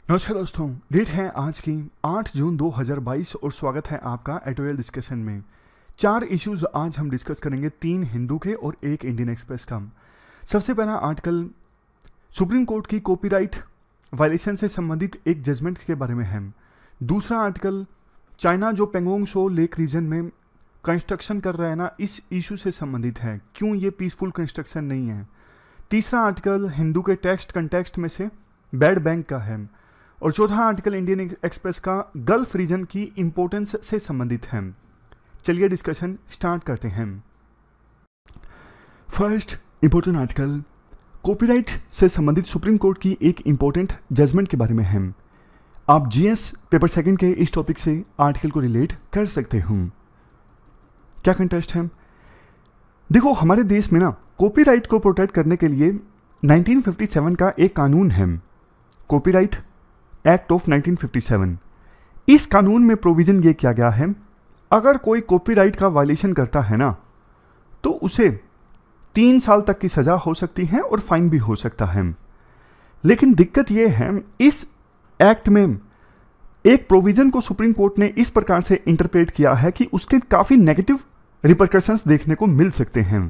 नमस्कार दोस्तों। डेट है आज की 8 जून 2022 और स्वागत है आपका एटोयल डिस्कशन में। 4 इश्यूज आज हम डिस्कस करेंगे, 3 हिंदू के और 1 इंडियन एक्सप्रेस का। सबसे पहला आर्टिकल सुप्रीम कोर्ट की कॉपीराइट वायलेशन से संबंधित एक जजमेंट के बारे में है। दूसरा आर्टिकल चाइना जो पेंगोंग सो लेक रीजन में कंस्ट्रक्शन कर रहा है ना, इस इशू से संबंधित है, क्यों ये पीसफुल कंस्ट्रक्शन नहीं है। तीसरा आर्टिकल हिंदू के टेक्स्ट कंटेक्स्ट में से बैड बैंक का है। और चौथा आर्टिकल इंडियन एक्सप्रेस का गल्फ रीजन की इंपॉर्टेंस से संबंधित है। चलिए डिस्कशन स्टार्ट करते हैं। फर्स्ट इंपॉर्टेंट आर्टिकल कॉपीराइट से संबंधित सुप्रीम कोर्ट की एक इंपॉर्टेंट जजमेंट के बारे में है। आप जीएस पेपर सेकंड के इस टॉपिक से आर्टिकल को रिलेट कर सकते हो। क्या कंटेस्ट है? देखो, हमारे देश में ना कॉपीराइट को प्रोटेक्ट करने के लिए 1957 का एक कानून है, कॉपीराइट एक्ट ऑफ 1957। इस कानून में प्रोविजन ये किया गया है, अगर कोई कॉपीराइट का वायलेशन करता है ना, तो उसे 3 साल तक की सजा हो सकती है और फाइन भी हो सकता है। लेकिन दिक्कत ये है, इस एक्ट में एक प्रोविजन को सुप्रीम कोर्ट ने इस प्रकार से इंटरप्रेट किया है कि उसके काफी नेगेटिव रिपरकशंस देखने को मिल सकते हैं।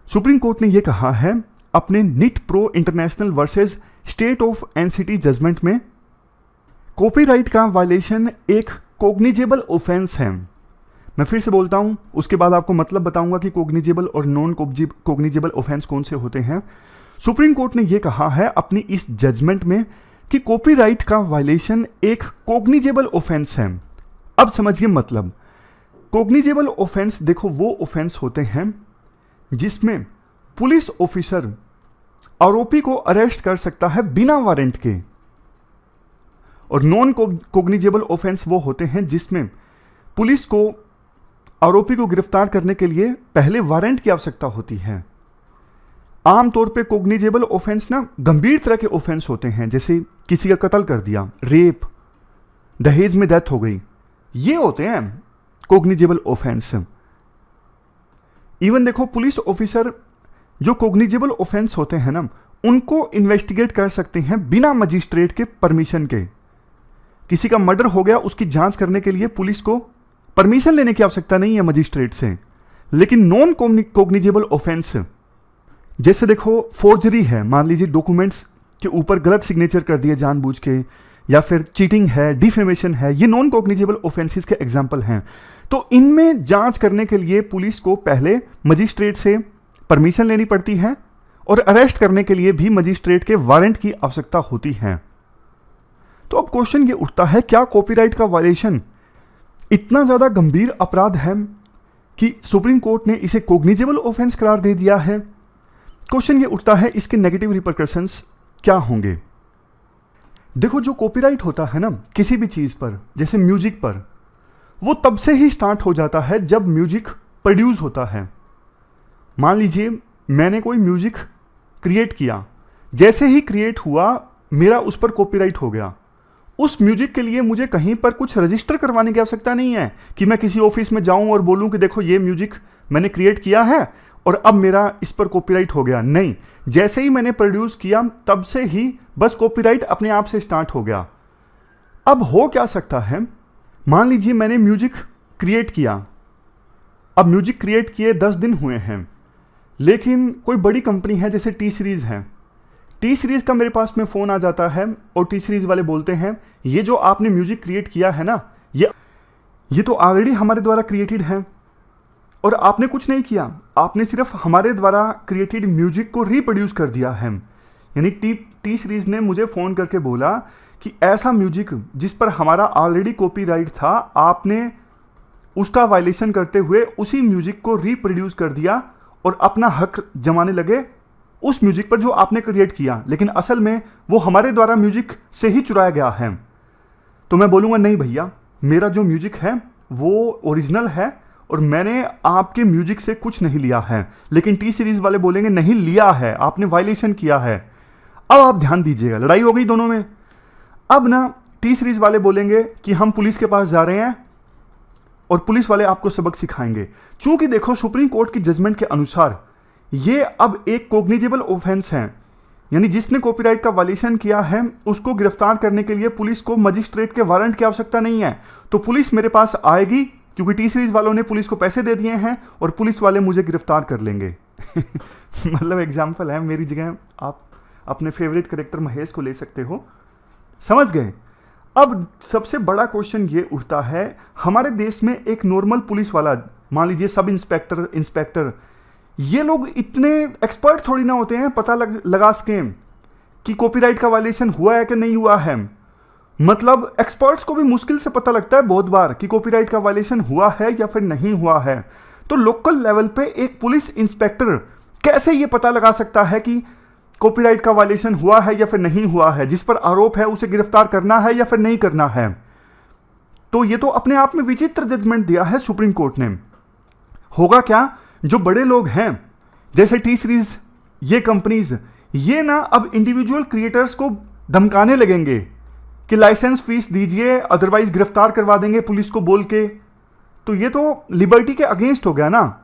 सुप्रीम कोर्ट ने यह कहा है अपने Knit Pro International versus state of NCT judgment में, कॉपीराइट का वायलेशन एक कोग्निजेबल ऑफेंस है। मैं फिर से बोलता हूं, उसके बाद आपको मतलब बताऊंगा कि कोग्निजेबल और नॉन कोग्निजेबल ऑफेंस कौन से होते हैं। सुप्रीम कोर्ट ने यह कहा है अपनी इस जजमेंट में कि कॉपीराइट का वायलेशन एक कोग्निजेबल ऑफेंस है। अब समझिए मतलब, कोग्निजेबल ऑफेंस देखो वो ऑफेंस होते हैं जिसमें पुलिस ऑफिसर आरोपी को अरेस्ट कर सकता है बिना वारंट के, और नॉन कोग्निजेबल ऑफेंस वो होते हैं जिसमें पुलिस को आरोपी को गिरफ्तार करने के लिए पहले वारंट की आवश्यकता होती है। आमतौर पे कोग्निजेबल ऑफेंस ना गंभीर तरह के ऑफेंस होते हैं, जैसे किसी का कत्ल कर दिया, रेप, दहेज में डेथ हो गई, ये होते हैं कोग्निजेबल ऑफेंस। इवन देखो, पुलिस ऑफिसर जो कोग्निजेबल ऑफेंस होते हैं ना, उनको इन्वेस्टिगेट कर सकते हैं बिना मजिस्ट्रेट के परमिशन के। किसी का मर्डर हो गया, उसकी जांच करने के लिए पुलिस को परमिशन लेने की आवश्यकता नहीं है मजिस्ट्रेट से। लेकिन नॉन कोग्निजेबल ऑफेंस, जैसे देखो फोर्जरी है, मान लीजिए डॉक्यूमेंट्स के ऊपर गलत सिग्नेचर कर दिए जानबूझ के, या फिर चीटिंग है, डिफेमेशन है, ये नॉन कोग्निजेबल ऑफेंसेस के एग्जाम्पल हैं। तो इनमें जांच करने के लिए पुलिस को पहले मजिस्ट्रेट से परमिशन लेनी पड़ती है और अरेस्ट करने के लिए भी मजिस्ट्रेट के वारंट की आवश्यकता होती है। तो अब क्वेश्चन ये उठता है, क्या कॉपीराइट का वायलेशन इतना ज्यादा गंभीर अपराध है कि सुप्रीम कोर्ट ने इसे कोग्निजेबल ऑफेंस करार दे दिया है? क्वेश्चन ये उठता है, इसके नेगेटिव रिपरकशंस क्या होंगे? देखो, जो कॉपीराइट होता है ना किसी भी चीज पर, जैसे म्यूजिक पर, वो तब से ही स्टार्ट हो जाता है जब म्यूजिक प्रोड्यूस होता है। मान लीजिए मैंने कोई म्यूजिक क्रिएट किया, जैसे ही क्रिएट हुआ मेरा उस पर कॉपीराइट हो गया। उस म्यूजिक के लिए मुझे कहीं पर कुछ रजिस्टर करवाने की आवश्यकता नहीं है कि मैं किसी ऑफिस में जाऊं और बोलूं कि देखो ये म्यूजिक मैंने क्रिएट किया है और अब मेरा इस पर कॉपीराइट हो गया। नहीं, जैसे ही मैंने प्रोड्यूस किया तब से ही बस कॉपीराइट अपने आप से स्टार्ट हो गया। अब हो क्या सकता है, मान लीजिए मैंने म्यूजिक क्रिएट किया, अब म्यूजिक क्रिएट किए 10 दिन हुए हैं, लेकिन कोई बड़ी कंपनी है जैसे टी सीरीज है, टी सीरीज का मेरे पास में फोन आ जाता है और टी सीरीज वाले बोलते हैं ये जो आपने म्यूजिक क्रिएट किया है ना, ये तो ऑलरेडी हमारे द्वारा क्रिएटेड है और आपने कुछ नहीं किया, आपने सिर्फ हमारे द्वारा क्रिएटेड म्यूजिक को रिप्रोड्यूस कर दिया है। यानी टी सीरीज ने मुझे फोन करके बोला कि ऐसा म्यूजिक जिस पर हमारा ऑलरेडी कॉपीराइट था, आपने उसका वायलेशन करते हुए उसी म्यूजिक को रिप्रोड्यूस कर दिया और अपना हक जमाने लगे उस म्यूजिक पर जो आपने क्रिएट किया, लेकिन असल में वो हमारे द्वारा म्यूजिक से ही चुराया गया है। तो मैं बोलूँगा नहीं भैया, मेरा जो म्यूजिक है वो ओरिजिनल है और मैंने आपके म्यूजिक से कुछ नहीं लिया है। लेकिन टी सीरीज वाले बोलेंगे नहीं लिया है, आपने वायलेशन किया है। अब आप ध्यान दीजिएगा, लड़ाई हो गई दोनों में। अब ना टी सीरीज वाले बोलेंगे कि हम पुलिस के पास जा रहे हैं और पुलिस वाले आपको सबक सिखाएंगे। चूंकि देखो सुप्रीम कोर्ट की जजमेंट के अनुसार ये अब एक कोग्निजेबल ऑफेंस है, यानी जिसने कॉपीराइट का वायलेशन किया है उसको गिरफ्तार करने के लिए पुलिस को मजिस्ट्रेट के वारंट की आवश्यकता नहीं है। तो पुलिस मेरे पास आएगी क्योंकि टी सीरीज वालों ने पुलिस को पैसे दे दिए हैं और पुलिस वाले मुझे गिरफ्तार कर लेंगे। मतलब एग्जाम्पल है, मेरी जगह आप अपने फेवरेट कैरेक्टर महेश को ले सकते हो। समझ गए? अब सबसे बड़ा क्वेश्चन ये उठता है, हमारे देश में एक नॉर्मल पुलिस वाला, मान लीजिए सब इंस्पेक्टर, इंस्पेक्टर, ये लोग इतने एक्सपर्ट थोड़ी ना होते हैं पता लगा सके कि कॉपीराइट का वायलेशन हुआ है कि नहीं हुआ है। मतलब एक्सपर्ट्स को भी मुश्किल से पता लगता है बहुत बार कि कॉपीराइट का वायलेशन हुआ है या फिर नहीं हुआ है। तो लोकल लेवल पे एक पुलिस इंस्पेक्टर कैसे ये पता लगा सकता है कि कॉपीराइट का वायलेशन हुआ है या फिर नहीं हुआ है, जिस पर आरोप है उसे गिरफ्तार करना है या फिर नहीं करना है। तो ये तो अपने आप में विचित्र जजमेंट दिया है सुप्रीम कोर्ट ने। होगा क्या, जो बड़े लोग हैं जैसे टी सीरीज, ये कंपनीज, ये ना अब इंडिविजुअल क्रिएटर्स को धमकाने लगेंगे कि लाइसेंस फीस दीजिए अदरवाइज गिरफ्तार करवा देंगे पुलिस को बोल के। तो ये तो लिबर्टी के अगेंस्ट हो गया ना।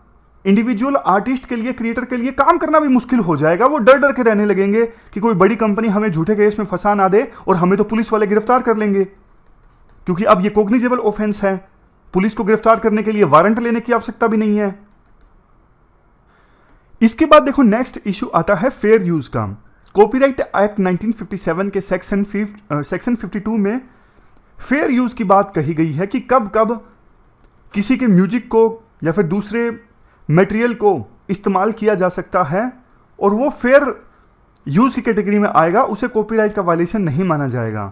इंडिविजुअल आर्टिस्ट के लिए, क्रिएटर के लिए काम करना भी मुश्किल हो जाएगा। वो डर डर के रहने लगेंगे कि कोई बड़ी कंपनी हमें झूठे केस में फंसा ना दे और हमें तो पुलिस वाले गिरफ्तार कर लेंगे, क्योंकि अब ये कॉग्निजेबल ऑफेंस है। पुलिस को गिरफ्तार करने के लिए वारंट लेने की आवश्यकता भी नहीं है। इसके बाद देखो नेक्स्ट इशू आता है फेयर यूज का। कॉपीराइट एक्ट 1957 के सेक्शन 52 में फेयर यूज की बात कही गई है कि कब कब किसी के म्यूजिक को या फिर दूसरे मटेरियल को इस्तेमाल किया जा सकता है और वो फेयर यूज की कैटेगरी में आएगा, उसे कॉपीराइट का वायलेशन नहीं माना जाएगा।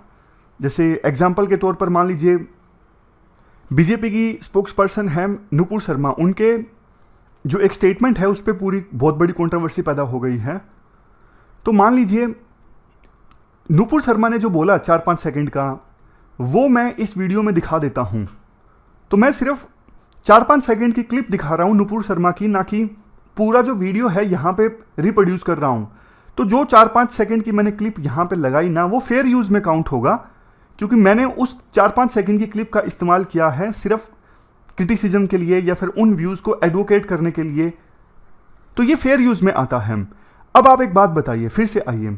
जैसे एग्जाम्पल के तौर पर मान लीजिए बीजेपी की स्पोक्स पर्सन है नुपुर शर्मा, उनके जो एक स्टेटमेंट है उस पर पूरी बहुत बड़ी कंट्रोवर्सी पैदा हो गई है। तो मान लीजिए नुपुर शर्मा ने जो बोला 4-5 सेकंड का, वो मैं इस वीडियो में दिखा देता हूं। तो मैं सिर्फ 4-5 सेकंड की क्लिप दिखा रहा हूं नुपुर शर्मा की, ना कि पूरा जो वीडियो है यहां पे रिप्रोड्यूस कर रहा हूं। तो जो 4-5 सेकंड की मैंने क्लिप यहां पे लगाई ना, वो फेयर यूज में काउंट होगा, क्योंकि मैंने उस 4-5 सेकंड की क्लिप का इस्तेमाल किया है सिर्फ क्रिटिसिज्म के लिए या फिर उन व्यूज को एडवोकेट करने के लिए। तो ये फेयर यूज में आता है। अब आप एक बात बताइए, फिर से आइए,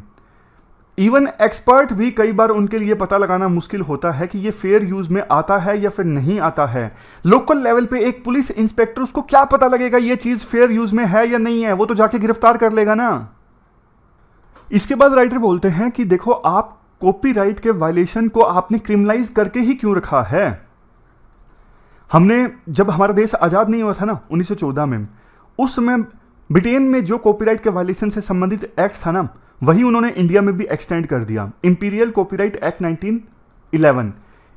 इवन एक्सपर्ट भी कई बार उनके लिए पता लगाना मुश्किल होता है कि ये फेयर यूज में आता है या फिर नहीं आता है। लोकल लेवल पे एक पुलिस इंस्पेक्टर, उसको क्या पता लगेगा ये चीज फेयर यूज में है या नहीं है? वो तो जाके गिरफ्तार कर लेगा ना। इसके बाद राइटर बोलते हैं कि देखो, आप कॉपीराइट के वायलेशन को आपने क्रिमिनलाइज करके ही क्यों रखा है? हमने, जब हमारा देश आजाद नहीं हुआ था ना 1914 में, उस समय ब्रिटेन में जो कॉपीराइट के वायलेशन से संबंधित एक्ट था ना, वही उन्होंने इंडिया में भी एक्सटेंड कर दिया, इंपीरियल कॉपीराइट एक्ट 1911।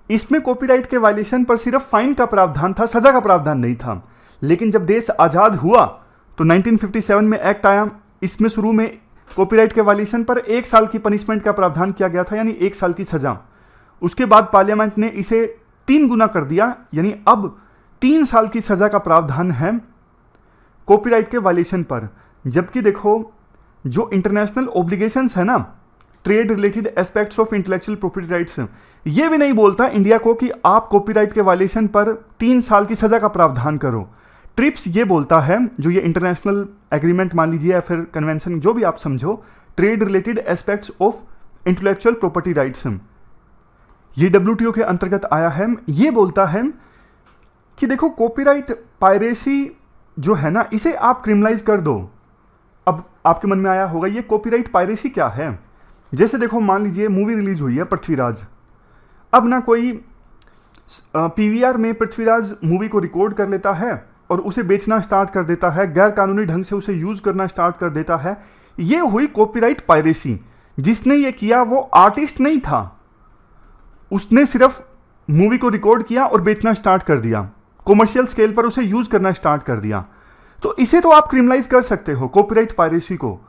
इसमें कॉपीराइट के वायलेशन पर सिर्फ फाइन का प्रावधान था, सजा का प्रावधान नहीं था। लेकिन जब देश आजाद हुआ तो 1957 में एक्ट आया, इसमें शुरू में कॉपीराइट के वायलेशन पर 1 साल की पनिशमेंट का प्रावधान किया गया था, यानी 1 साल की सजा। उसके बाद पार्लियामेंट ने इसे 3 गुना कर दिया, यानी अब 3 साल की सजा का प्रावधान है कॉपीराइट के वायलेशन पर। जबकि देखो, जो इंटरनेशनल ऑब्लिगेशंस है ना, trade related aspects of intellectual property rights, ये भी नहीं बोलता इंडिया को कि आप कॉपीराइट के वायलेशन पर 3 साल की सजा का प्रावधान करो। ट्रिप्स ये बोलता है, जो ये इंटरनेशनल एग्रीमेंट मान लीजिए या फिर कन्वेंशन, जो भी आप समझो, trade related aspects of intellectual property rights, ये WTO के अंतर्गत आया है। ये बोलता है कि देखो, कॉपीराइट पायरेसी जो है ना, इसे आप क्रिमिनलाइज कर दो। अब आपके मन में आया होगा ये कॉपीराइट पायरेसी क्या है? जैसे देखो, मान लीजिए मूवी रिलीज हुई है पृथ्वीराज। अब ना कोई PVR में पृथ्वीराज मूवी को रिकॉर्ड कर लेता है और उसे बेचना स्टार्ट कर देता है, गैर कानूनी ढंग से उसे यूज करना स्टार्ट कर देता है। ये हुई कॉपीराइट पायरेसी। जिसने ये किया वो आर्टिस्ट नहीं था, उसने सिर्फ मूवी को रिकॉर्ड किया और बेचना स्टार्ट कर दिया, कॉमर्शियल स्केल पर उसे यूज करना स्टार्ट कर दिया। तो इसे तो आप क्रिमिनलाइज कर सकते हो, कॉपीराइट पायरेसी को।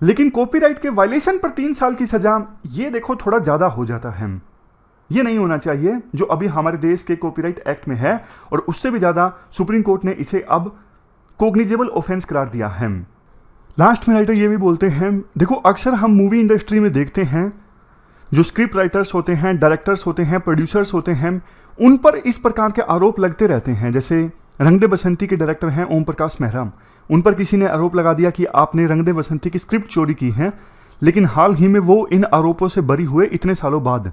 लेकिन कॉपीराइट के वायलेशन पर 3 साल की सजा, ये देखो थोड़ा ज्यादा हो जाता है। ये नहीं होना चाहिए जो अभी हमारे देश के कॉपीराइट एक्ट में है, और उससे भी ज्यादा सुप्रीम कोर्ट ने इसे अब कॉग्निजेबल ऑफेंस करार दिया है। लास्ट में राइटर ये भी बोलते हैं, देखो अक्सर हम मूवी इंडस्ट्री में देखते हैं जो स्क्रिप्ट राइटर्स होते हैं, डायरेक्टर्स होते हैं, प्रोड्यूसर्स होते हैं, उन पर इस प्रकार के आरोप लगते रहते हैं। जैसे रंग दे बसंती के डायरेक्टर हैं ओम प्रकाश मेहरा, उन पर किसी ने आरोप लगा दिया कि आपने रंग दे बसंती की स्क्रिप्ट चोरी की है, लेकिन हाल ही में वो इन आरोपों से बरी हुए इतने सालों बाद।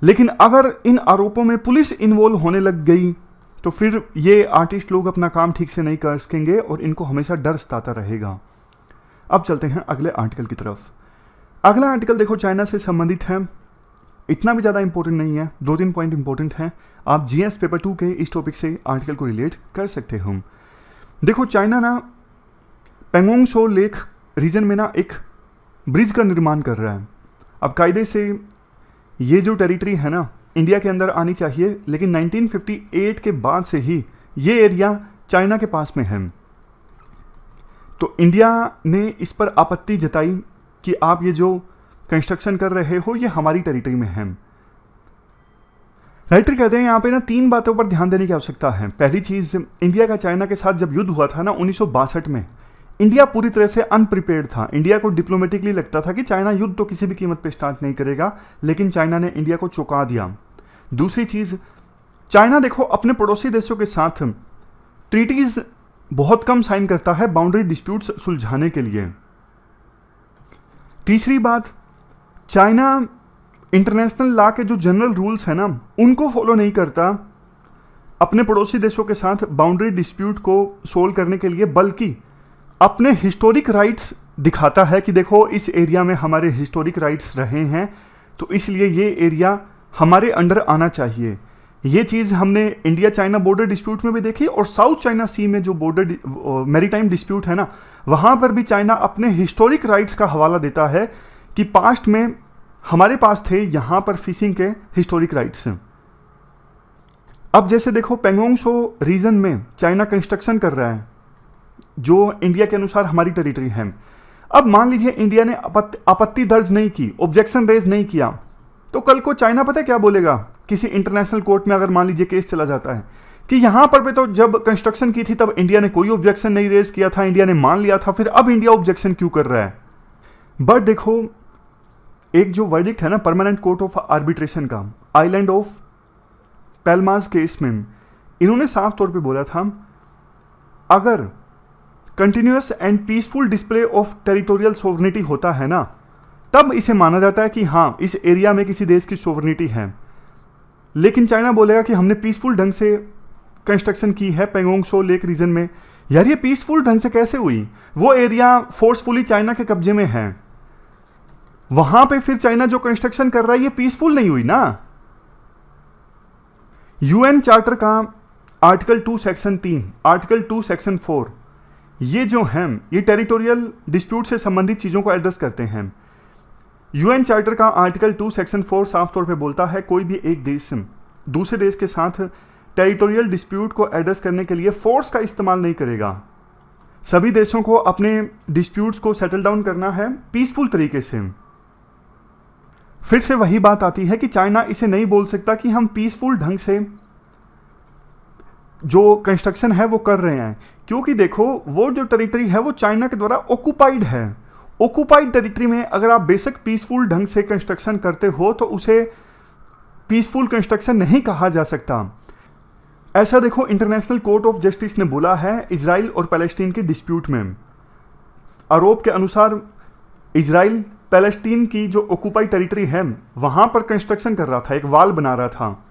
लेकिन अगर इन आरोपों में पुलिस इन्वॉल्व होने लग गई तो फिर ये आर्टिस्ट लोग अपना काम ठीक से नहीं कर सकेंगे और इनको हमेशा डर सताता रहेगा। अब चलते हैं अगले आर्टिकल की तरफ। अगला आर्टिकल देखो चाइना से संबंधित है, इतना भी ज़्यादा इंपॉर्टेंट नहीं है, 2-3 पॉइंट इंपॉर्टेंट हैं। आप जीएस पेपर 2 के इस टॉपिक से आर्टिकल को रिलेट कर सकते हो। देखो चाइना ना पेंगोंग सो लेक रीजन में ना एक ब्रिज का निर्माण कर रहा है। अब कायदे से ये जो टेरिटरी है ना इंडिया के अंदर आनी चाहिए, लेकिन 1958 के बाद से ही ये एरिया चाइना के पास में है। तो इंडिया ने इस पर आपत्ति जताई कि आप ये जो कंस्ट्रक्शन कर रहे हो ये हमारी टेरिटरी में है। राइटर कहते हैं यहाँ पे ना 3 बातों पर ध्यान देने की आवश्यकता है। पहली चीज़, इंडिया का चाइना के साथ जब युद्ध हुआ था ना 1962 में, इंडिया पूरी तरह से अनप्रिपेयर्ड था। इंडिया को डिप्लोमेटिकली लगता था कि चाइना युद्ध तो किसी भी कीमत पे स्टार्ट नहीं करेगा, लेकिन चाइना ने इंडिया को चौंका दिया। दूसरी चीज़, चाइना देखो अपने पड़ोसी देशों के साथ ट्रीटीज़ बहुत कम साइन करता है बाउंड्री डिस्प्यूट्स सुलझाने के लिए। तीसरी बात, चाइना इंटरनेशनल लॉ के जो जनरल रूल्स हैं ना उनको फॉलो नहीं करता अपने पड़ोसी देशों के साथ बाउंड्री डिस्प्यूट को सोल्व करने के लिए, बल्कि अपने हिस्टोरिक राइट्स दिखाता है कि देखो इस एरिया में हमारे हिस्टोरिक राइट्स रहे हैं, तो इसलिए ये एरिया हमारे अंडर आना चाहिए। ये चीज़ हमने इंडिया चाइना बॉर्डर डिस्प्यूट में भी देखी, और साउथ चाइना सी में जो बॉर्डर मैरीटाइम डिस्प्यूट है ना वहाँ पर भी चाइना अपने हिस्टोरिक राइट्स का हवाला देता है कि पास्ट में हमारे पास थे यहाँ पर फिशिंग के हिस्टोरिक राइट्स। अब जैसे देखो पेंगोंग सो रीजन में चाइना कंस्ट्रक्शन कर रहा है जो इंडिया के अनुसार हमारी टेरिटरी है। अब मान लीजिए इंडिया ने आपत्ति दर्ज नहीं की, ऑब्जेक्शन रेज नहीं किया, तो कल को चाइना पता है क्या बोलेगा? किसी इंटरनेशनल कोर्ट में अगर मान लीजिए केस चला जाता है कि यहाँ पर भी तो जब कंस्ट्रक्शन की थी तब इंडिया ने कोई ऑब्जेक्शन नहीं रेज किया था, इंडिया ने मान लिया था, फिर अब इंडिया ऑब्जेक्शन क्यों कर रहा है? बट देखो एक जो वर्डिक्ट है ना परमानेंट कोर्ट ऑफ आर्बिट्रेशन का आइलैंड ऑफ पैल्मास केस में, इन्होंने साफ तौर पे बोला था अगर continuous and peaceful display of territorial sovereignty होता है ना तब इसे माना जाता है कि हाँ इस एरिया में किसी देश की सोवरेनिटी है। लेकिन चाइना बोलेगा कि हमने पीसफुल ढंग से कंस्ट्रक्शन की है पेंगोंग सो लेक रीजन में। यार ये पीसफुल ढंग से कैसे हुई? वो एरिया फोर्सफुली चाइना के कब्जे में है, वहां पे फिर चाइना जो कंस्ट्रक्शन कर रहा है ये पीसफुल नहीं हुई ना। यूएन चार्टर का आर्टिकल 2 सेक्शन 3, आर्टिकल 2 सेक्शन 4 ये जो हैं ये टेरिटोरियल डिस्प्यूट से संबंधित चीज़ों को एड्रेस करते हैं। यूएन चार्टर का आर्टिकल 2 सेक्शन 4 साफ तौर पे बोलता है कोई भी एक देश दूसरे देश के साथ टेरिटोरियल डिस्प्यूट को एड्रेस करने के लिए फोर्स का इस्तेमाल नहीं करेगा। सभी देशों को अपने डिस्प्यूट्स को सेटल डाउन करना है पीसफुल तरीके से। फिर से वही बात आती है कि चाइना इसे नहीं बोल सकता कि हम पीसफुल ढंग से जो कंस्ट्रक्शन है वो कर रहे हैं, क्योंकि देखो वो जो टेरिटरी है वो चाइना के द्वारा ऑक्युपाइड है। ऑक्युपाइड टेरिटरी में अगर आप बेशक पीसफुल ढंग से कंस्ट्रक्शन करते हो तो उसे पीसफुल कंस्ट्रक्शन नहीं कहा जा सकता। ऐसा देखो इंटरनेशनल कोर्ट ऑफ जस्टिस ने बोला है इजराइल और पैलेस्टीन के डिस्प्यूट में। आरोप के अनुसार इजराइल पैलेस्टीन की जो ऑक्युपाइड टेरिटरी है वहां पर कंस्ट्रक्शन कर रहा था, एक वाल बना रहा था,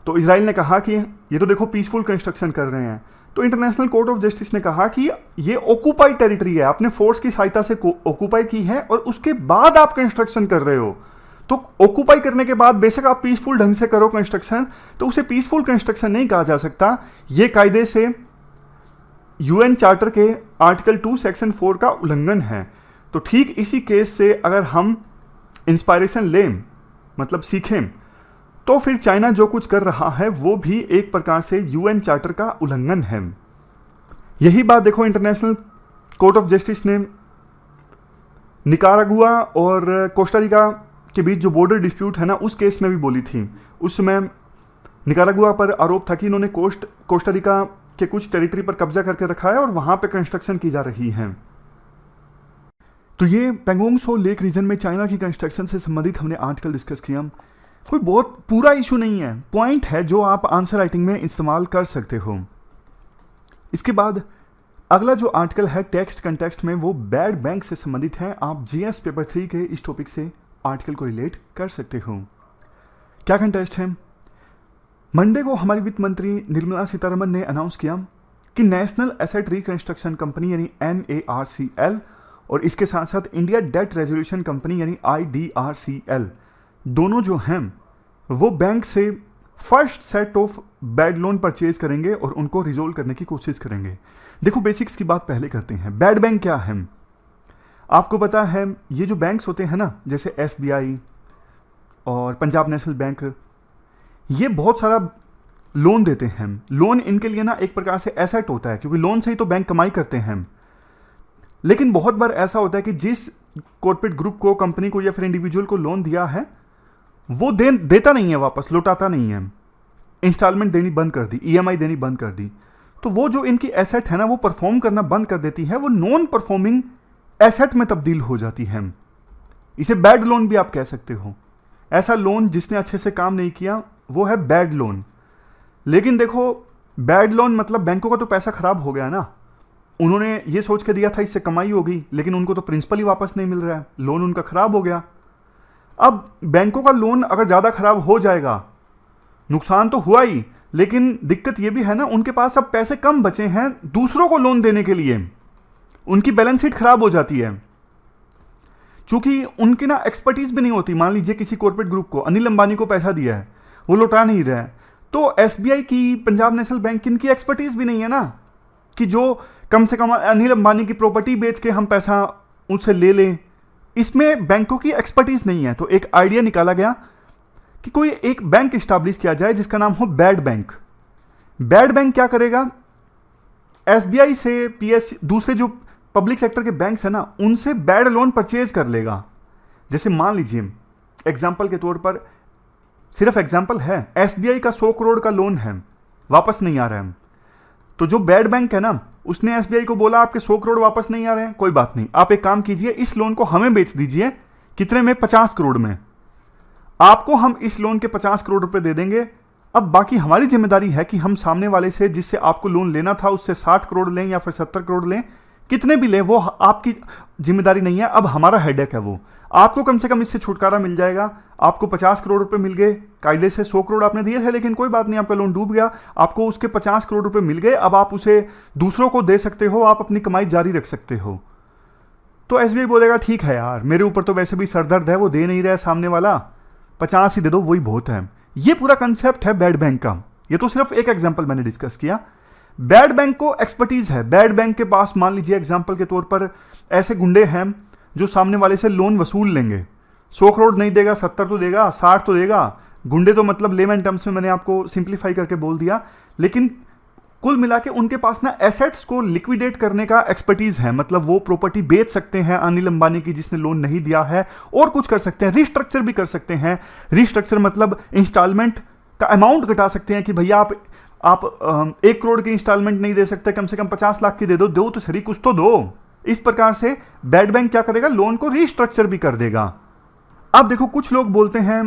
तो इजराइल ने कहा कि ये तो देखो पीसफुल कंस्ट्रक्शन कर रहे हैं। तो इंटरनेशनल कोर्ट ऑफ जस्टिस ने कहा कि ये ऑक्युपाइड टेरिटरी है, आपने फोर्स की सहायता से ऑक्युपाई की है और उसके बाद आप कंस्ट्रक्शन कर रहे हो। तो ऑक्युपाई करने के बाद बेशक आप पीसफुल ढंग से करो कंस्ट्रक्शन, तो उसे पीसफुल कंस्ट्रक्शन नहीं कहा जा सकता। ये कायदे से यूएन चार्टर के आर्टिकल 2 सेक्शन 4 का उल्लंघन है। तो ठीक इसी केस से अगर हम इंस्पायरेशन लें, मतलब सीखें, तो फिर चाइना जो कुछ कर रहा है वो भी एक प्रकार से यूएन चार्टर का उल्लंघन है। यही बात देखो इंटरनेशनल कोर्ट ऑफ जस्टिस ने निकारागुआ और कोस्टारिका के बीच जो बॉर्डर डिस्प्यूट है ना उस केस में भी बोली थी। उस समय निकारागुआ पर आरोप था कि इन्होंने कोस्टारिका के कुछ टेरिटरी पर कब्जा करके रखा है और वहां पे कंस्ट्रक्शन की जा रही है। तो ये पेंगोंग सो लेक रीजन में चाइना की कंस्ट्रक्शन से संबंधित हमने आर्टिकल डिस्कस किया। कोई बहुत पूरा इशू नहीं है, पॉइंट है जो आप आंसर राइटिंग में इस्तेमाल कर सकते हो। इसके बाद अगला जो आर्टिकल है टेक्स्ट कंटेक्स्ट में वो बैड बैंक से संबंधित है। आप जीएस पेपर 3 के इस टॉपिक से आर्टिकल को रिलेट कर सकते हो। क्या कंटेक्स्ट है? मंडे को हमारी वित्त मंत्री निर्मला सीतारमन ने अनाउंस किया कि नेशनल एसेट रिकंस्ट्रक्शन कंपनी यानी NARCL और इसके साथ साथ इंडिया डेट रेजोल्यूशन कंपनी यानी IDRCL दोनों जो हैं वो बैंक से first set of bad loan purchase करेंगे और उनको रिजोल्व करने की कोशिश करेंगे। देखो बेसिक्स की बात पहले करते हैं। बैड बैंक क्या है? आपको पता है ये जो बैंक्स होते हैं ना, जैसे SBI और पंजाब नेशनल बैंक, ये बहुत सारा लोन देते हैं। लोन इनके लिए ना एक प्रकार से एसेट होता है, क्योंकि लोन से ही तो बैंक कमाई करते हैं। लेकिन बहुत बार ऐसा होता है कि जिस कॉर्पोरेट ग्रुप को, कंपनी को या फिर इंडिविजुअल को लोन दिया है वो देता नहीं है, वापस लौटाता नहीं है, इंस्टॉलमेंट देनी बंद कर दी, EMI देनी बंद कर दी, तो वो जो इनकी एसेट है ना वो परफॉर्म करना बंद कर देती है, वो नॉन परफॉर्मिंग एसेट में तब्दील हो जाती है। इसे बैड लोन भी आप कह सकते हो। ऐसा लोन जिसने अच्छे से काम नहीं किया वो है बैड लोन। लेकिन देखो बैड लोन मतलब बैंकों का तो पैसा खराब हो गया ना, उन्होंने ये सोच के दिया था इससे कमाई होगी, लेकिन उनको तो प्रिंसिपल ही वापस नहीं मिल रहा है, लोन उनका खराब हो गया। अब बैंकों का लोन अगर ज़्यादा खराब हो जाएगा, नुकसान तो हुआ ही, लेकिन दिक्कत ये भी है ना उनके पास अब पैसे कम बचे हैं दूसरों को लोन देने के लिए, उनकी बैलेंस शीट खराब हो जाती है। चूंकि उनकी ना एक्सपर्टीज भी नहीं होती। मान लीजिए किसी कॉर्पोरेट ग्रुप को अनिल अंबानी को पैसा दिया है, वो लौटा नहीं रहा है, तो SBI की, पंजाब नेशनल बैंक, इनकी एक्सपर्टीज भी नहीं है ना कि जो कम से कम अनिल अंबानी की प्रॉपर्टी बेच के हम पैसा उससे ले लें। इसमें बैंकों की एक्सपर्टीज नहीं है। तो एक आइडिया निकाला गया कि कोई एक बैंक स्टैब्लिश किया जाए जिसका नाम हो बैड बैंक। बैड बैंक क्या करेगा? SBI से PS, दूसरे जो पब्लिक सेक्टर के बैंक्स है ना, उनसे बैड लोन परचेज कर लेगा। जैसे मान लीजिए एग्जाम्पल के तौर पर, सिर्फ एग्जाम्पल है, SBI का 100 करोड़ का लोन है, वापस नहीं आ रहा है, तो जो बैड बैंक है ना उसने SBI को बोला आपके 100 करोड़ वापस नहीं आ रहे हैं, कोई बात नहीं, आप एक काम कीजिए, इस लोन को हमें बेच दीजिए। कितने में? 50 करोड़ में। आपको हम इस लोन के 50 करोड़ रुपए दे देंगे। अब बाकी हमारी जिम्मेदारी है कि हम सामने वाले से, जिससे आपको लोन लेना था, उससे 60 करोड़ लें या फिर 70 करोड़ लें, कितने भी लें, वो आपकी जिम्मेदारी नहीं है, अब हमारा हेडेक है वो। आपको कम से कम इससे छुटकारा मिल जाएगा। आपको 50 करोड़ रुपए मिल गए, कायदे से 100 करोड़ आपने दिए थे, लेकिन कोई बात नहीं, आपका लोन डूब गया, आपको उसके 50 करोड़ रुपए मिल गए। अब आप उसे दूसरों को दे सकते हो, आप अपनी कमाई जारी रख सकते हो। तो SBI बोलेगा ठीक है यार, मेरे ऊपर तो वैसे भी सरदर्द है, वो दे नहीं रहा है सामने वाला, 50 ही दे दो, वही बहुत है। ये पूरा कंसेप्ट है बैड बैंक का। ये तो सिर्फ एक एग्जाम्पल मैंने डिस्कस किया। बैड बैंक को एक्सपर्टीज है। बैड बैंक के पास मान लीजिए एग्जाम्पल के तौर पर ऐसे गुंडे हैं जो सामने वाले से लोन वसूल लेंगे। 100 करोड़ नहीं देगा, 70 तो देगा, 60 तो देगा। गुंडे तो मतलब लेमन टर्म्स में मैंने आपको सिंप्लीफाई करके बोल दिया, लेकिन कुल मिला के उनके पास ना एसेट्स को लिक्विडेट करने का एक्सपर्टीज है। मतलब वो प्रॉपर्टी बेच सकते हैं अनिल अंबानी की जिसने लोन नहीं दिया है, और कुछ कर सकते हैं, रिस्ट्रक्चर भी कर सकते हैं। रिस्ट्रक्चर मतलब इंस्टॉलमेंट का अमाउंट घटा सकते हैं कि भैया आप 1 करोड़ की इंस्टॉलमेंट नहीं दे सकते, कम से कम 50 लाख की दे दो तो सही, कुछ तो दो। इस प्रकार से बैड बैंक क्या करेगा? लोन को रिस्ट्रक्चर भी कर देगा। अब देखो कुछ लोग बोलते हैं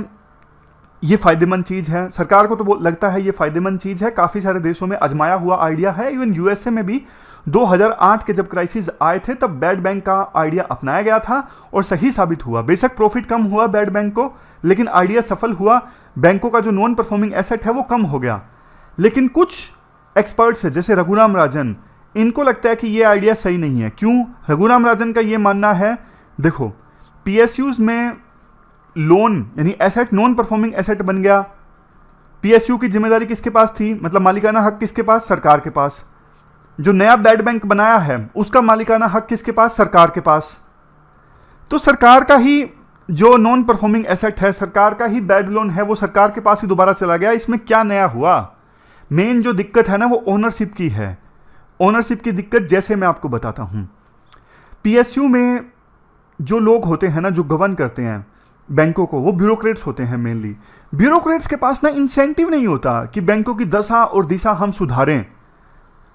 ये फायदेमंद चीज है, सरकार को तो लगता है ये फायदेमंद चीज है, काफी सारे देशों में आजमाया हुआ आइडिया है। इवन USA में भी 2008 के जब क्राइसिस आए थे तब बैड बैंक का आइडिया अपनाया गया था और सही साबित हुआ। बेशक प्रॉफिट कम हुआ बैड बैंक को, लेकिन आइडिया सफल हुआ। बैंकों का जो नॉन परफॉर्मिंग एसेट है वो कम हो गया। लेकिन कुछ एक्सपर्ट्स है जैसे रघुराम राजन, इनको लगता है कि ये आइडिया सही नहीं है। क्यों? रघुराम राजन का ये मानना है, देखो PSUs में लोन यानी एसेट नॉन परफॉर्मिंग एसेट बन गया, PSU की जिम्मेदारी किसके पास थी? मतलब मालिकाना हक किसके पास? सरकार के पास। जो नया बैड बैंक बनाया है उसका मालिकाना हक किसके पास? सरकार के पास। तो सरकार का ही जो नॉन परफॉर्मिंग एसेट है, सरकार का ही बैड लोन है, वो सरकार के पास ही दोबारा चला गया। इसमें क्या नया हुआ? मेन जो दिक्कत है ना वो ओनरशिप की है। ओनरशिप की दिक्कत जैसे मैं आपको बताता हूं। PSU में जो लोग होते हैं ना, जो गवर्न करते हैं बैंकों को, वो ब्यूरोक्रेट्स होते हैं मेनली। ब्यूरोक्रेट्स के पास ना इंसेंटिव नहीं होता कि बैंकों की दशा और दिशा हम सुधारें।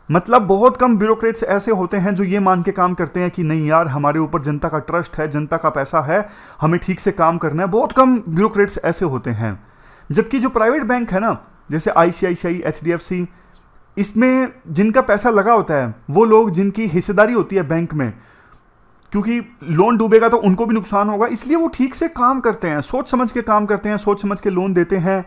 मतलब बहुत कम ब्यूरोक्रेट्स ऐसे होते हैं जो ये मान के काम करते हैं कि नहीं यार हमारे ऊपर जनता का ट्रस्ट है, जनता का पैसा है, हमें ठीक से काम करना है। बहुत कम ब्यूरोक्रेट्स ऐसे होते हैं। जबकि जो प्राइवेट बैंक है ना, जैसे ICICI, HDFC, इसमें जिनका पैसा लगा होता है वो लोग जिनकी हिस्सेदारी होती है बैंक में, क्योंकि लोन डूबेगा तो उनको भी नुकसान होगा, इसलिए वो ठीक से काम करते हैं, सोच समझ के काम करते हैं, सोच समझ के लोन देते हैं,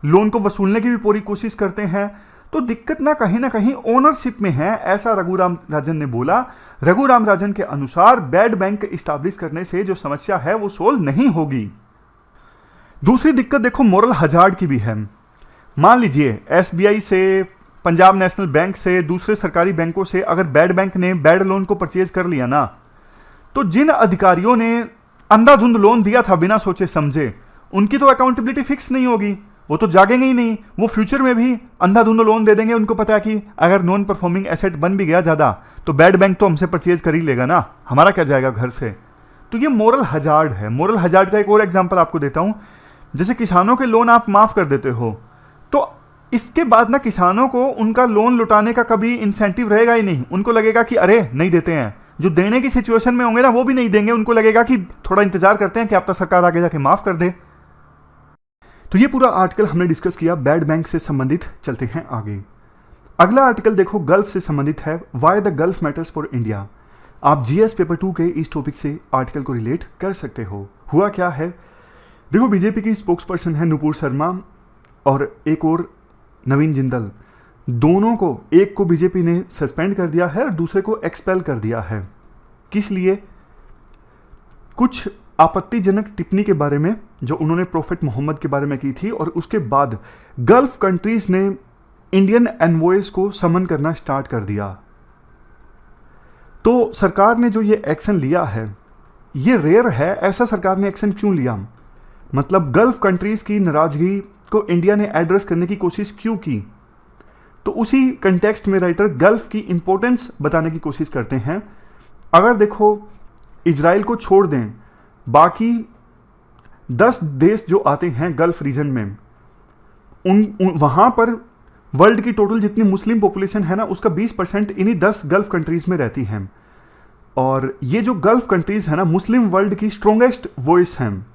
लोन को वसूलने की भी पूरी कोशिश करते हैं। तो दिक्कत ना कहीं ओनरशिप में है, ऐसा रघुराम राजन ने बोला। रघुराम राजन के अनुसार बैड बैंक इस्टेब्लिश करने से जो समस्या है वो सोल्व नहीं होगी। दूसरी दिक्कत देखो मोरल हजार्ड की भी है। मान लीजिए एसबीआई से, पंजाब नेशनल बैंक से, दूसरे सरकारी बैंकों से अगर बैड बैंक ने बैड लोन को परचेज कर लिया ना, तो जिन अधिकारियों ने अंधाधुंध लोन दिया था बिना सोचे समझे, उनकी तो अकाउंटेबिलिटी फिक्स नहीं होगी, वो तो जागेंगे ही नहीं, वो फ्यूचर में भी अंधाधुंध लोन दे देंगे। उनको पता है कि अगर नॉन परफॉर्मिंग एसेट बन भी गया ज़्यादा तो बैड बैंक तो हमसे परचेज कर ही लेगा ना, हमारा क्या जाएगा घर से। तो ये मोरल हजार्ड है। मोरल हजार्ड का एक और एग्जाम्पल आपको देता हूँ। जैसे किसानों के लोन आप माफ़ कर देते हो तो इसके बाद ना किसानों को उनका लोन लुटाने का कभी इंसेंटिव रहेगा ही नहीं। उनको लगेगा कि अरे नहीं देते हैं, जो देने की सिचुएशन में होंगे ना वो भी नहीं देंगे, उनको लगेगा कि थोड़ा इंतजार करते हैं कि अब तक सरकार आगे जाके माफ़ कर दे। तो ये पूरा आर्टिकल हमने डिस्कस किया बैड बैंक से संबंधित। चलते हैं आगे। अगला आर्टिकल देखो गल्फ से संबंधित है, why the gulf matters for India. आप जीएस पेपर 2 के इस टॉपिक से आर्टिकल को रिलेट कर सकते हो। हुआ क्या है, देखो बीजेपी की स्पोक्स पर्सन है नुपुर शर्मा और एक और नवीन जिंदल, दोनों को, एक को बीजेपी ने सस्पेंड कर दिया है और दूसरे को एक्सपेल कर दिया है। किस लिए? कुछ आपत्तिजनक टिप्पणी के बारे में जो उन्होंने प्रोफेट मोहम्मद के बारे में की थी, और उसके बाद गल्फ कंट्रीज ने इंडियन एनवॉयज को समन करना स्टार्ट कर दिया। तो सरकार ने जो ये एक्शन लिया है ये रेयर है। ऐसा सरकार ने एक्शन क्यों लिया? मतलब गल्फ कंट्रीज की नाराजगी को इंडिया ने एड्रेस करने की कोशिश क्यों की? तो उसी कंटेक्स्ट में राइटर गल्फ की इंपॉर्टेंस बताने की कोशिश करते हैं। अगर देखो इजराइल को छोड़ दें, बाकी 10 देश जो आते हैं गल्फ रीजन में, वहाँ पर वर्ल्ड की टोटल जितनी मुस्लिम पॉपुलेशन है ना उसका 20% इन्हीं 10 गल्फ कंट्रीज में रहती हैं। और ये जो गल्फ कंट्रीज है ना मुस्लिम वर्ल्ड की स्ट्रोंगेस्ट वॉइस हैं।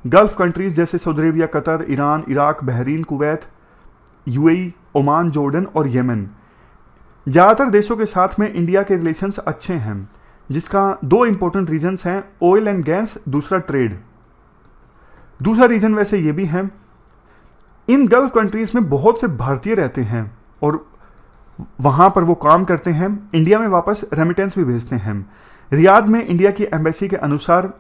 गल्फ कंट्रीज जैसे Saudi Arabia, Qatar, Iran, Iraq, Bahrain, Kuwait, UAE, Oman, Jordan और येमेन, ज़्यादातर देशों के साथ में इंडिया के रिलेशंस अच्छे हैं, जिसका 2 इंपॉर्टेंट रीजन्स हैं, ऑयल एंड गैस, दूसरा ट्रेड। दूसरा रीजन वैसे ये भी है, इन गल्फ कंट्रीज में बहुत से भारतीय रहते हैं और वहाँ पर वो काम करते हैं, इंडिया में वापस रेमिटेंस भी भेजते हैं। रियाद में इंडिया की एम्बेसी के अनुसार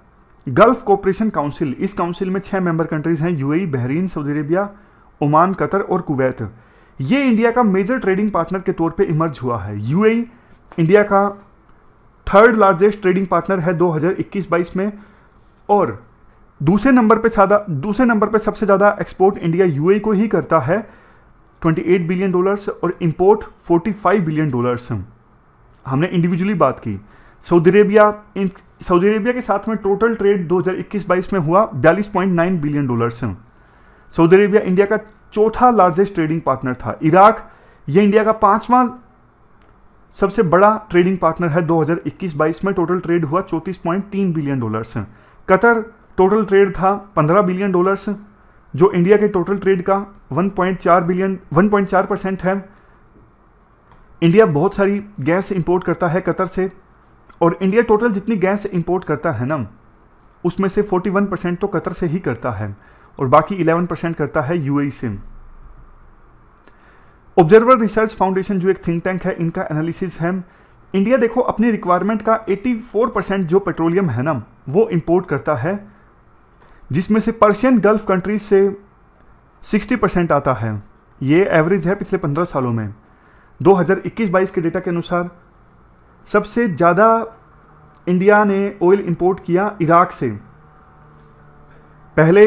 गल्फ कोऑपरेशन काउंसिल, इस काउंसिल में 6 मेंबर कंट्रीज हैं, UAE, Bahrain, Saudi Arabia, Oman, Qatar और कुवैत। ये इंडिया का मेजर ट्रेडिंग पार्टनर के तौर पे इमर्ज हुआ है। यूएई इंडिया का 3rd लार्जेस्ट ट्रेडिंग पार्टनर है 2021-22 में, और दूसरे नंबर पे सबसे ज़्यादा एक्सपोर्ट इंडिया यूएई को ही करता है, $28 बिलियन, और इंपोर्ट $45 बिलियन। हमने इंडिविजुअली बात की। सऊदी अरेबिया के साथ में टोटल ट्रेड 2021-22 में हुआ $42.9 बिलियन। सऊदी अरेबिया इंडिया का 4था लार्जेस्ट ट्रेडिंग पार्टनर था। इराक ये इंडिया का 5वां सबसे बड़ा ट्रेडिंग पार्टनर है 2021-22 में, टोटल ट्रेड हुआ $34.3 बिलियन। कतर टोटल ट्रेड था $15 बिलियन, जो इंडिया के टोटल ट्रेड का 1.4% है। इंडिया बहुत सारी गैस इंपोर्ट करता है कतर से, और इंडिया टोटल जितनी गैस इंपोर्ट करता है ना उसमें से 41% तो कतर से ही करता है और बाकी 11% करता है यूएई से। ऑब्जर्वर रिसर्च फाउंडेशन जो एक थिंक टैंक है, इनका एनालिसिस है, इंडिया देखो अपनी रिक्वायरमेंट का 84% जो पेट्रोलियम है ना वो इंपोर्ट करता है, जिसमें से पर्शियन गल्फ कंट्रीज से 60% आता है। ये एवरेज है पिछले 15 सालों में। 2021-22 के डेटा के अनुसार सबसे ज़्यादा इंडिया ने ऑयल इंपोर्ट किया इराक से। पहले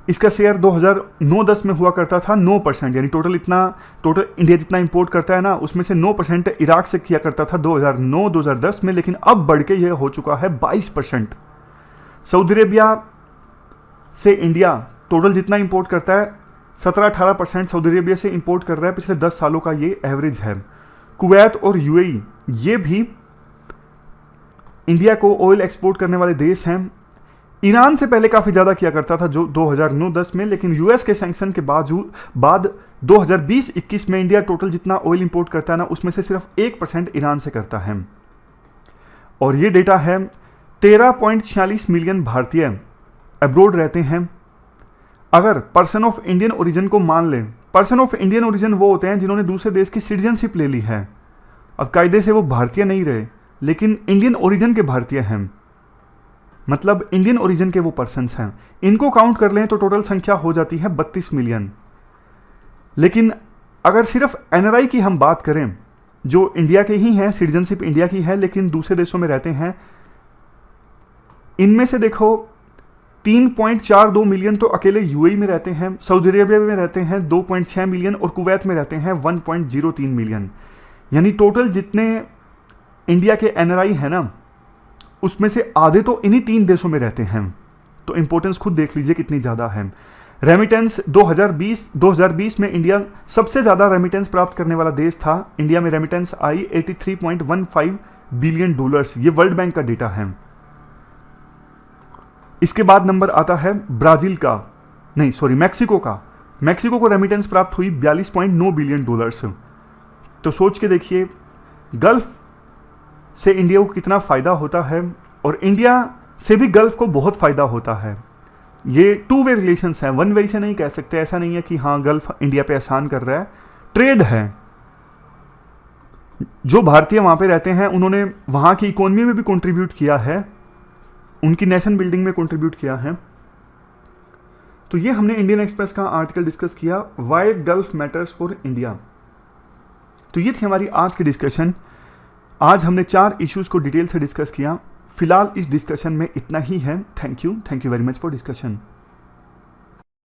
इसका शेयर 2009-10 में हुआ करता था 9%, यानी टोटल इंडिया जितना इंपोर्ट करता है ना उसमें से 9% इराक से किया करता था 2009-2010 में, लेकिन अब बढ़ के यह हो चुका है 22%। सऊदी अरेबिया से इंडिया टोटल जितना इंपोर्ट करता है 17-18% सऊदी अरेबिया से इंपोर्ट कर रहा है, पिछले 10 सालों का ये एवरेज है। कुवैत और यूएई ये भी इंडिया को ऑयल एक्सपोर्ट करने वाले देश हैं। ईरान से पहले काफ़ी ज़्यादा किया करता था जो 2009-10 में, लेकिन यूएस के सैंक्शन के बाद 2020-21 में इंडिया टोटल जितना ऑयल इंपोर्ट करता है ना, उसमें से सिर्फ 1% ईरान से करता है। और ये डेटा है 13.46 मिलियन भारतीय अब्रोड रहते हैं। अगर पर्सन ऑफ इंडियन ओरिजिन को मान लें, पर्सन ऑफ इंडियन ओरिजिन वो होते हैं जिन्होंने दूसरे देश की सिटीजनशिप ले ली है। अब कायदे से वो भारतीय नहीं रहे, लेकिन इंडियन ओरिजिन के भारतीय हैं, मतलब इंडियन ओरिजिन के वो पर्सन्स हैं। इनको काउंट कर लें तो टोटल संख्या हो जाती है 32 मिलियन। लेकिन अगर सिर्फ एनआरआई की हम बात करें, जो इंडिया के ही हैं, सिटीजनशिप इंडिया की है लेकिन दूसरे देशों में रहते हैं, इनमें से देखो 3.42 मिलियन तो अकेले यूएई में रहते हैं, सऊदी अरेबिया में रहते हैं 2.6 मिलियन और कुवैत में रहते हैं 1.03 मिलियन। यानी टोटल जितने इंडिया के एनआरआई हैं ना, उसमें से आधे तो इन्हीं 3 देशों में रहते हैं। तो इंपॉर्टेंस खुद देख लीजिए कितनी ज़्यादा है। रेमिटेंस 2020 में इंडिया सबसे ज़्यादा रेमिटेंस प्राप्त करने वाला देश था। इंडिया में रेमिटेंस आई $83.15 बिलियन। ये वर्ल्ड बैंक का डेटा है। इसके बाद नंबर आता है मैक्सिको का। मैक्सिको को रेमिटेंस प्राप्त हुई $42.9 बिलियन। तो सोच के देखिए गल्फ से इंडिया को कितना फ़ायदा होता है, और इंडिया से भी गल्फ को बहुत फ़ायदा होता है। ये 2 वे रिलेशंस हैं, 1 वे से नहीं कह सकते। ऐसा नहीं है कि हाँ गल्फ इंडिया पे एहसान कर रहा है, ट्रेड है। जो भारतीय वहाँ पे रहते हैं उन्होंने वहाँ की इकोनॉमी में भी कंट्रीब्यूट किया है, उनकी नेशन बिल्डिंग में कंट्रीब्यूट किया है। तो ये हमने इंडियन एक्सप्रेस का आर्टिकल डिस्कस किया, why gulf matters for India. तो ये थी हमारी आज की डिस्कशन। आज हमने 4 इश्यूज़ को डिटेल से डिस्कस किया। फिलहाल इस डिस्कशन में इतना ही है। Thank you very much for discussion.